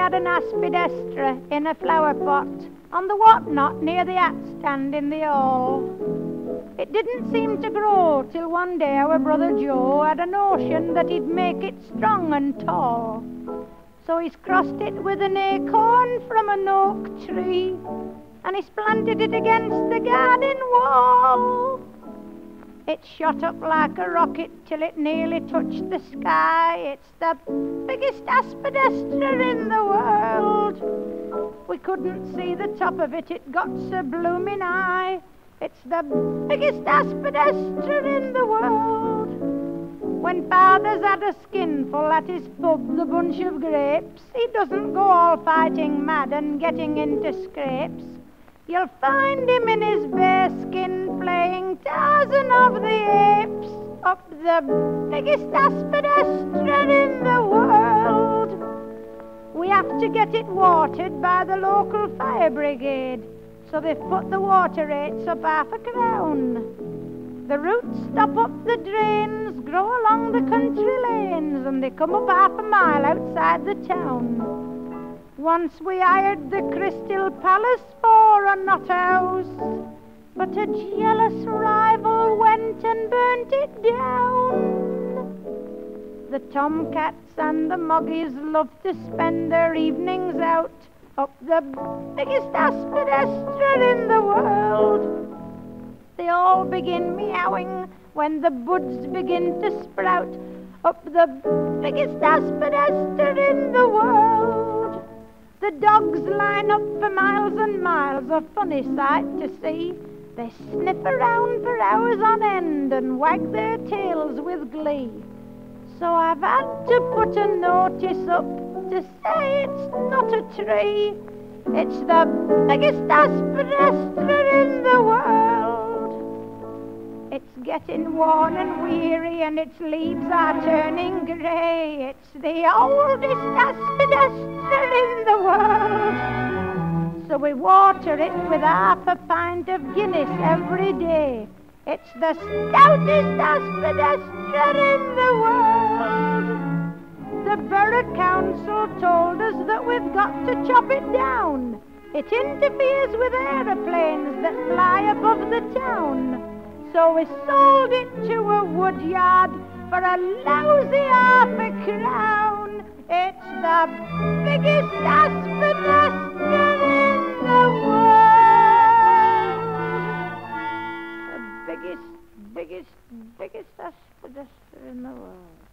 had an Aspidistra in a flower pot on the whatnot near the hat stand in the hall. It didn't seem to grow till one day our brother Joe had a notion that he'd make it strong and tall. So he's crossed it with an acorn from an oak tree, and he's planted it against the garden wall. It shot up like a rocket till it nearly touched the sky. It's the biggest Aspidistra in the world. We couldn't see the top of it, it got so blooming high. It's the biggest Aspidistra in the world. When father's had a skinful at his pub, the bunch of grapes, he doesn't go all fighting mad and getting into scrapes. You'll find him in his bearskin playing Tarzan of the Apes up the biggest Aspidistra in the world. We have to get it watered by the local fire brigade, so they've put the water rates up half a crown. The roots stop up the drains, grow along the country lanes, and they come up half a mile outside the town. Once we hired the Crystal Palace for a nut house, but a jealous rival went and burnt it down. The tomcats and the moggies love to spend their evenings out up the biggest Aspidistra in the world. They all begin meowing when the buds begin to sprout up the biggest Aspidistra in the world. The dogs line up for miles and miles, a funny sight to see. They sniff around for hours on end and wag their tails with glee. So I've had to put a notice up to say it's not a tree. It's the biggest Aspidistra in the world. It's getting worn and weary and its leaves are turning grey. It's the oldest Aspidistra in the world. So we water it with half a pint of Guinness every day. It's the stoutest Aspidistra in the world. The Borough Council told us that we've got to chop it down. It interferes with aeroplanes that fly above the town. So we sold it to a wood yard for a lousy half a crown. It's the biggest Aspidistra in the world. The biggest Aspidistra in the world.